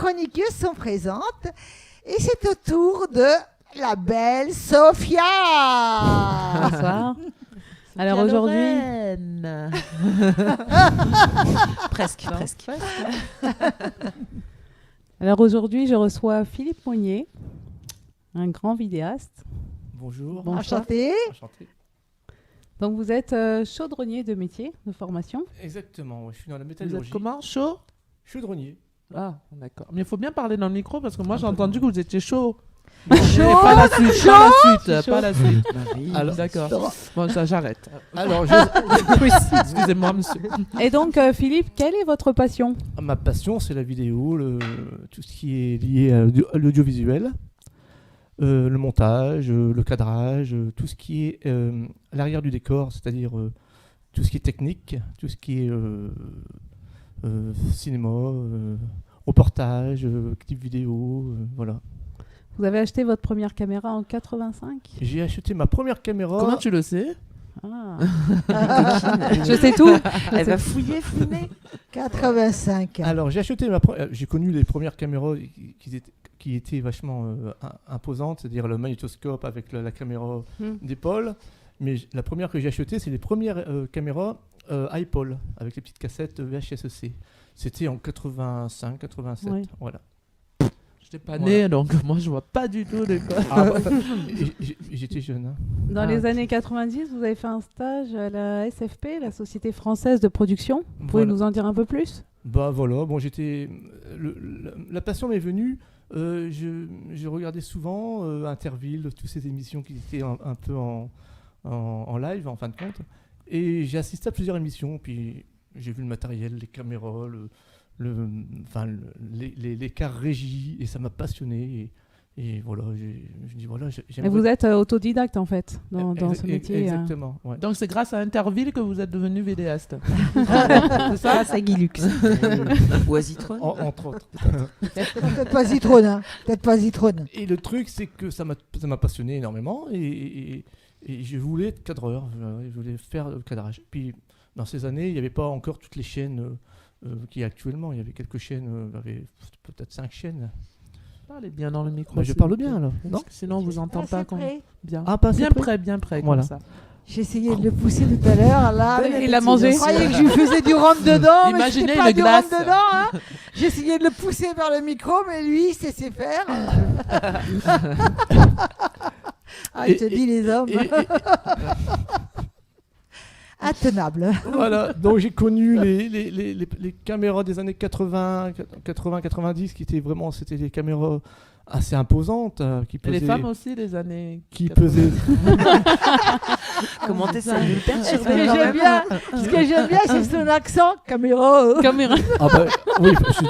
chroniqueuses sont présentes et c'est au tour de la belle Sophia. Bonsoir. Alors aujourd'hui, presque. Alors aujourd'hui, je reçois Philippe Moignet, un grand vidéaste. Bonjour. Bonsoir. Enchantée. Enchanté. Donc vous êtes chaudronnier de métier, de formation. Exactement, ouais, je suis dans la Vous métallurgie. êtes comment? Chaud? Chaudronnier. Ah, d'accord. Mais il faut bien parler dans le micro parce que moi j'ai entendu que vous étiez chaud. Chaud, Pas la suite, chaud. pas la suite. Alors, D'accord. Bon, ça j'arrête. alors Oui, excusez-moi, monsieur. Et donc Philippe, quelle est votre passion? ma passion, c'est la vidéo, tout ce qui est lié à l'audiovisuel, le montage, le cadrage, tout ce qui est à l'arrière du décor, c'est-à-dire tout ce qui est technique, tout ce qui est cinéma, reportage, clip vidéo, voilà. Vous avez acheté votre première caméra en 85? J'ai acheté ma première caméra. Comment tu le sais? Ah. Je sais tout. Elle va fouiller. 85. Alors j'ai connu les premières caméras qui étaient vachement imposantes, c'est-à-dire le magnétoscope avec la caméra d'épaule. Mais la première que j'ai achetée, c'est les premières caméras iPol avec les petites cassettes VHS-C. C'était en 85, 87. Oui. Voilà. Je n'étais pas né, donc moi je vois pas du tout de quoi. Ah, j'étais jeune. Hein. Dans les années 90, vous avez fait un stage à la SFP, la Société Française de Production. Vous pouvez Voilà. nous en dire un peu plus? Bah voilà, bon la passion m'est venue. Je regardais souvent Interville, toutes ces émissions qui étaient un peu en live en fin de compte, et j'ai assisté à plusieurs émissions. Puis j'ai vu le matériel, les caméras, les cars régie, et ça m'a passionné. Et voilà, je dis voilà, Et vous êtes autodidacte en fait dans ce métier. Exactement. Ouais. Donc c'est grâce à Interville que vous êtes devenu vidéaste. C'est ça, ça Guilux. Ou à Zitron. Entre autres. Peut-être pas Zitrone. Hein. Peut-être pas Zitrone. Et le truc, c'est que ça m'a passionné énormément, et je voulais être cadreur, je voulais faire le cadrage. Puis dans ces années, il n'y avait pas encore toutes les chaînes qu'il y a actuellement. Il y avait quelques chaînes, il y avait peut-être 5 chaînes. Parlez bien dans le micro. Bah, je s'il parle vous bien plaît. alors. Parce Non que sinon on vous entend pas quand bien. Ah, pas assez près. Bien près, Voilà. comme ça. J'ai essayé de le pousser tout à l'heure. Là, Il a mangé. Je croyais que je lui faisais du rentre-dedans, mais Imaginez c'était pas une du glace. rentre-dedans. Hein. J'ai essayé de le pousser vers le micro, mais lui, il sait faire. Ah, je te dis, les hommes. Intenable. Voilà, donc j'ai connu les caméras des années 80-90 qui étaient vraiment, c'était des caméras assez imposantes, qui Et pesaient, les femmes aussi, les années. qui pesaient. Comment t'essayes de le Ce que perturber quand j'aime même. bien, c'est son accent. Caméra. Caméra. Ah bah, oui, je suis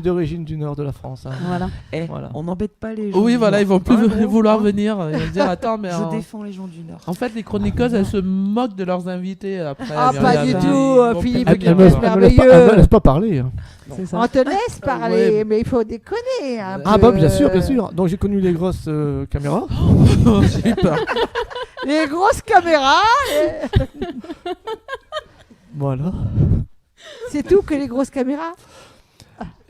d'origine du nord de la France. Hein. Voilà. Eh, Voilà. on n'embête pas les gens. Oui, du voilà, Nord. ils vont plus Hein, bon, vouloir hein. venir. Ils vont dire attends, mais Je défends les gens du Nord. en fait, les chroniqueuses, elles se moquent de leurs invités après. Ah, Elles pas viennent du là-bas. tout, Ils vont Philippe, pas qui bien Elle me est voir. merveilleux. elle me laisse pas parler. Hein. C'est ça. On te laisse parler, Ouais. mais il faut déconner. Un Ah peu. bah bien sûr, bien sûr. Donc j'ai connu les grosses caméras. J'ai eu peur. Les grosses caméras. Voilà. C'est tout que les grosses caméras.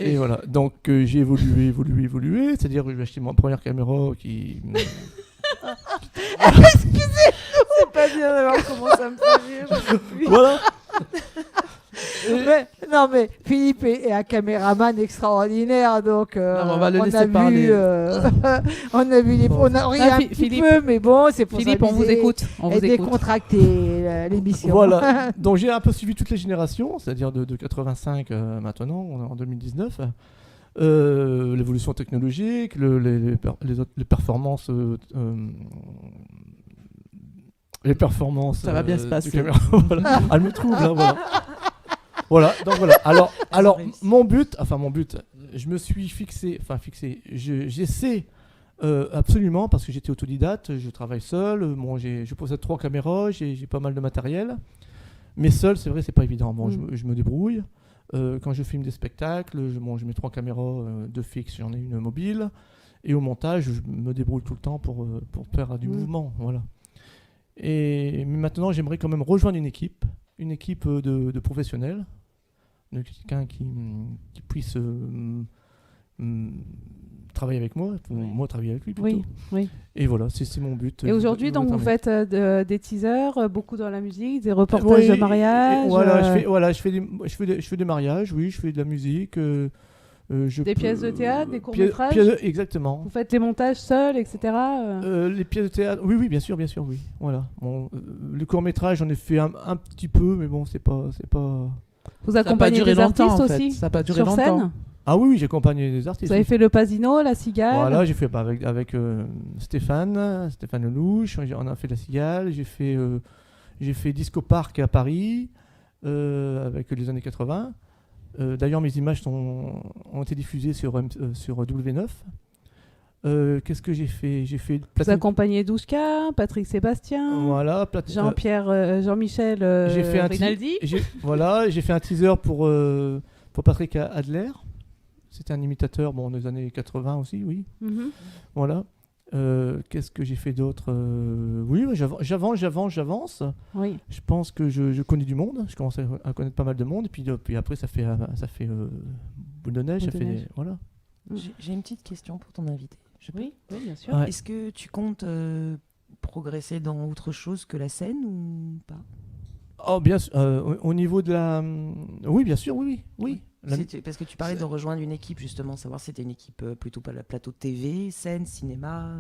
Et voilà, donc j'ai évolué, c'est-à-dire que j'ai acheté ma première caméra qui... C'est pas bien d'avoir commencé à me faire rire. je sais plus. Voilà. Non mais Philippe est un caméraman extraordinaire, donc Non, mais on va le a laisser vu, parler. on a vu les, on a ri un petit Philippe, peu, mais bon, c'est pour Philippe, on vous s'amuser écoute. On et vous écoute. décontracter l'émission. Voilà, donc j'ai un peu suivi toutes les générations, c'est-à-dire de 85 maintenant, on est en 2019. L'évolution technologique, les performances... les performances... Ça va bien se des passer. caméras. Voilà. Elle me trouble, hein, voilà. Voilà, donc voilà. Alors mon but, je me suis fixé, j'essaie absolument, parce que j'étais autodidacte, je travaille seul, je possède 3 caméras, j'ai pas mal de matériel, mais seul, c'est vrai, c'est pas évident. Bon, je me débrouille. Quand je filme des spectacles, je mets 3 caméras, 2 fixes, j'en ai une mobile, et au montage, je me débrouille tout le temps pour faire du mouvement, voilà. Mais maintenant, j'aimerais quand même rejoindre une équipe de professionnels, de quelqu'un qui puisse travailler avec moi, pour moi travailler avec lui plutôt. Oui, oui. Et voilà, c'est mon but. Et aujourd'hui, Je donc, veux vous terminer. faites des teasers, beaucoup dans la musique, des reportages de Oui, mariage. je fais des mariages, oui, je fais de la musique. Des pièces de théâtre, des courts-métrages. Exactement. Vous faites les montages seuls, etc. Les pièces de théâtre, oui, bien sûr, oui. Voilà. Bon, le court métrage, j'en ai fait un petit peu, mais bon, c'est pas. Vous Ça a pas accompagnez duré des artistes longtemps, en fait. aussi Ça a pas duré sur longtemps. scène. Ah oui, j'ai accompagné des artistes. Vous avez fait le Pasino, la Cigale. Voilà, j'ai fait avec Stéphane Lelouch, on a fait la Cigale, j'ai fait Disco Park à Paris avec les années 80. D'ailleurs, mes images ont été diffusées sur W9. Qu'est-ce que j'ai fait? J'ai fait Vous accompagnez Douchka, Patrick Sébastien, Voilà, Jean-Michel j'ai fait un Rinaldi. j'ai fait un teaser pour Patrick Adler. C'était un imitateur, bon, des années 80 aussi, oui. Mhm. Voilà. Qu'est-ce que j'ai fait d'autre? Oui, j'avance. Oui. Je pense que je connais du monde. Je commence à connaître pas mal de monde. Et puis après, ça fait boule de neige. Boule Ça de fait, neige. voilà. J'ai une petite question pour ton invité. Oui, bien sûr. Ouais. Est-ce que tu comptes progresser dans autre chose que la scène ou pas? Oh, bien sûr. Au niveau de la. Oui, bien sûr, oui. Parce que tu parlais de rejoindre une équipe, justement, savoir si c'était une équipe plutôt pas la plateau TV, scène, cinéma.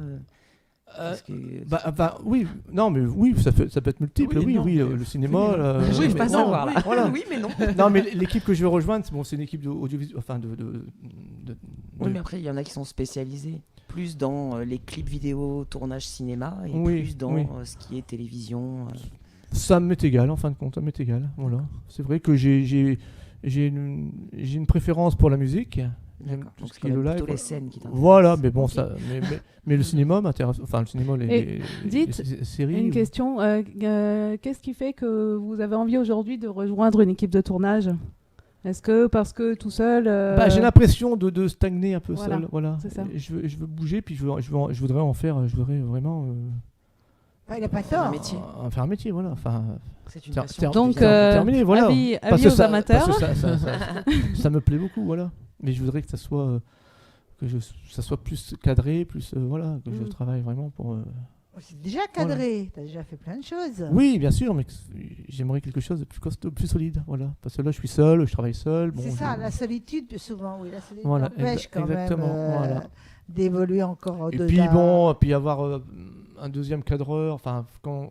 Oui, non, mais oui, ça peut être multiple. Oui, non, le cinéma. Je n'arrive pas à non, savoir là. Voilà. Oui, mais non. Non, mais l'équipe que je veux rejoindre, c'est une équipe audiovisuelle. Enfin, Oui, mais après, il y en a qui sont spécialisés plus dans les clips vidéo, tournage cinéma, et plus dans ce qui est télévision. Ça m'est égal, en fin de compte, ça m'est égal. Voilà. C'est vrai que j'ai une préférence pour la musique. J'aime tout Donc ce c'est qui est le live. plutôt les scènes qui t'intéressent. Voilà, mais bon, Ok. mais le cinéma m'intéresse. Enfin, le cinéma, les séries. Une question. Qu'est-ce qui fait que vous avez envie aujourd'hui de rejoindre une équipe de tournage? Est-ce que parce que tout seul J'ai l'impression de stagner un peu Voilà, seul. Voilà. c'est ça. Je veux bouger, puis je voudrais en faire. Je voudrais vraiment. Il n'a pas C'est un tort. métier. Faire un métier, voilà. Enfin, C'est une passion. Donc, terminé, voilà. avis Parce que aux amateurs. parce que ça me plaît beaucoup, voilà. Mais je voudrais que ça soit ça soit plus cadré, plus voilà, que je travaille vraiment pour. C'est déjà cadré, tu as déjà fait plein de choses. Oui, bien sûr, mais j'aimerais quelque chose de plus costaud, plus solide, voilà. Parce que là, je suis seul, je travaille seul. Bon, C'est ça, la solitude, souvent, oui, la solitude Voilà, empêche quand exactement, même voilà. d'évoluer encore Et au-delà. puis bon, puis avoir un deuxième cadreur, enfin quand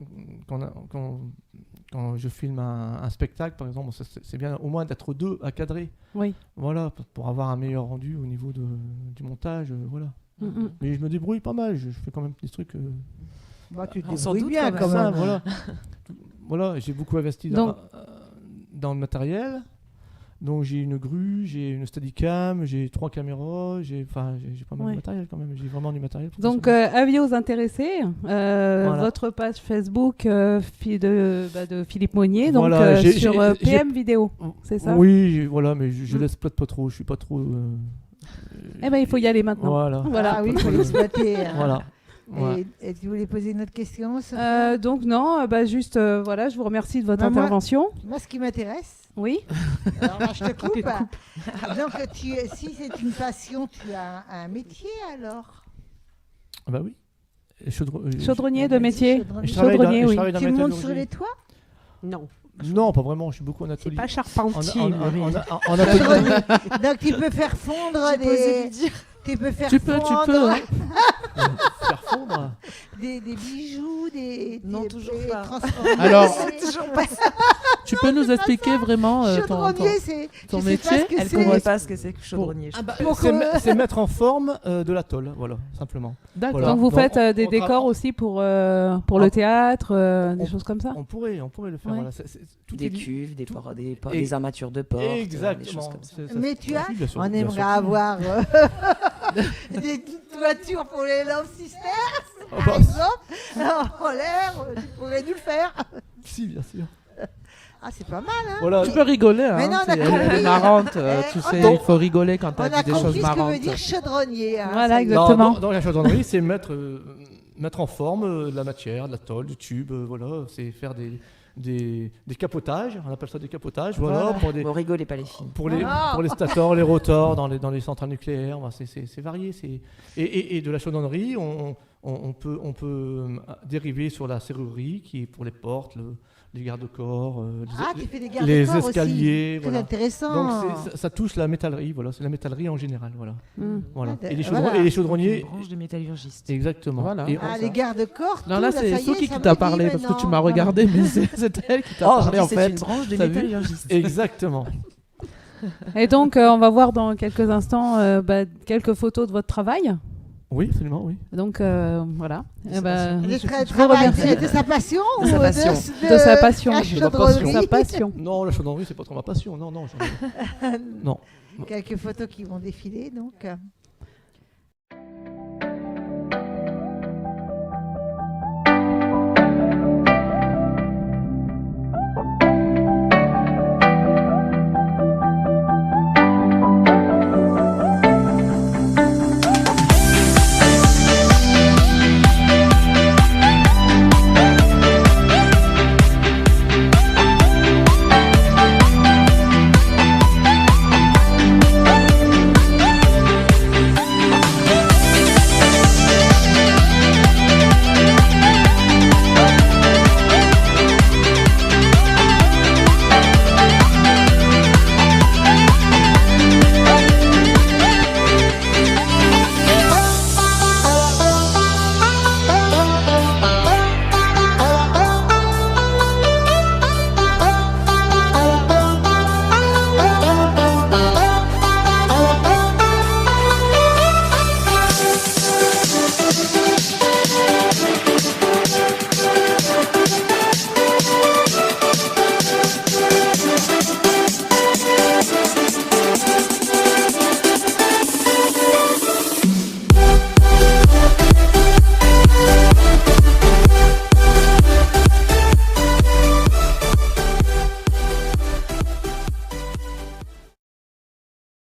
je filme un spectacle, par exemple, c'est bien au moins d'être deux à cadrer. Oui. Voilà, pour avoir un meilleur rendu au niveau du montage, voilà. Mm-mm. Mais je me débrouille pas mal, je fais quand même des trucs. Bah, tu te Sans débrouilles doute, bien quand quand même. même. Voilà. Voilà, j'ai beaucoup investi dans le matériel. Donc j'ai une grue, j'ai une Steadicam, j'ai 3 caméras, j'ai pas mal de matériel quand même. J'ai vraiment du matériel. Donc avis aux intéressés, votre page Facebook de Philippe Monnier, donc Voilà, sur PM Vidéo, c'est ça? Oui, voilà, mais je laisse pas trop, je suis pas trop. Eh ben il faut y aller maintenant. Voilà. Ah oui, il faut l'exploiter. hein. Voilà. Ouais. Et tu voulais poser une autre question, Sophie? Donc non, juste voilà, je vous remercie de votre Moi- intervention. Moi, ce qui m'intéresse, Oui. alors là, je te coupe. Donc, si c'est une passion, tu as un métier alors? Ah bah oui. Chaudronnier de métier. Je travaille dans- Chaudronnier, je oui. travaille dans Tu la montes métallurgie. sur les toits? Non. Non, pas vraiment. Je suis beaucoup en C'est atelier. pas charpentier. En atelier. Chaudronnier. Donc, tu peux faire fondre des... Tu peux faire Tu peux, fondre hein. Faire fondre. des bijoux, Non, toujours pas. transformer. Alors, C'est toujours pas ça. Tu peux nous expliquer vraiment chaudronnier, c'est ton je sais pas métier, ce que Elle c'est. connaît pas ce que c'est que chaudronnier. Ah bah, Pour c'est que- c'est mettre en forme de la tôle, voilà, simplement. D'accord. Voilà. Donc vous Donc, faites des on décors aussi pour le théâtre, des choses comme ça? On pourrait le faire. Ouais. Voilà. Tout Des est dit. cuves, Et- des armatures de porte, des Exactement. choses comme ça. Mais tu as, Oui, bien sûr, on bien aimerait sûr. avoir des toitures pour les Love Sisters, Oh, par bah, exemple. En l'air, tu pourrais nous le faire. si, bien sûr. Ah, c'est pas mal, hein? Voilà. Tu peux rigoler, hein. Mais non, on a Elle compris. est marrante, tu on sais, a- il faut rigoler quand On t'as a dit des compris choses ce que marrantes. veut dire chaudronnier. Hein, Voilà, ça y est. exactement. Dans la chaudronnerie, c'est mettre en forme de la matière, de la tôle, du tube, voilà, c'est faire des des capotages, on appelle ça des capotages, voilà, pour des, Bon, rigolez pas les filles. pour les, Ah. pour les stators, les rotors dans les centrales nucléaires, bah, c'est varié. Et de la chaudronnerie, on peut dériver sur la serrurerie qui est pour les portes, les garde-corps, Ah, tu fais des les garde-corps escaliers. aussi. Très Voilà. intéressant. Donc ça touche la métallerie, voilà, c'est la métallerie en général. Voilà. Voilà. Ah, Et les voilà. chaudronniers, Une branche de métallurgiste. exactement. Voilà. Et Ah, les garde-corps. Non, tout, là, ça c'est y est, Sophie ça qui me t'a dit parlé parce que tu maintenant. m'as regardé, mais c'est elle qui t'a Oh, parlé en C'est fait. une branche de T'as vu métallurgiste. Exactement. Et donc, on va voir dans quelques instants quelques photos de votre travail. Oui, absolument, oui. Donc, voilà. De Eh sa ben, Le je vous travail remercie. de sa passion De sa ou passion. De sa passion. la De sa passion. chaudronnerie. Sa passion. Non, la chaudronnerie, c'est pas trop ma passion. Non, non. Non. Quelques photos qui vont défiler, donc.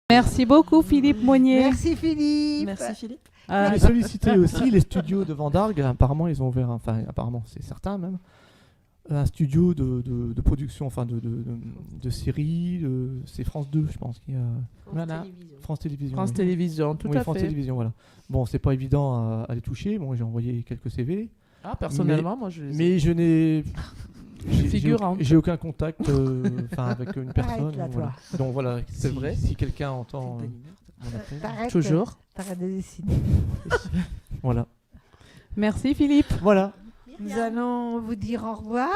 Merci beaucoup, Philippe Monnier. Merci Philippe. Merci Philippe. J'ai sollicité aussi les studios de Vendargue. Apparemment, ils ont ouvert, enfin, apparemment, c'est certain même, un studio de production, enfin, de séries. C'est France 2, je pense, qui a. Voilà. France Télévisions. France oui. Télévisions, tout Oui, à France fait. Télévisions, voilà. Bon, c'est pas évident à les toucher. Bon, j'ai envoyé quelques CV. Ah, personnellement, moi, je les ai- Mais je n'ai. Figurante. J'ai aucun contact avec une personne. Arrête là, voilà. Donc voilà, C'est si- vrai. Si quelqu'un entend Faites pas l'humeur. mon appel, T'arrêtes. Toujours. T'arrêtes de dessiner. voilà. Merci, Philippe. Voilà. Nous allons vous dire au revoir.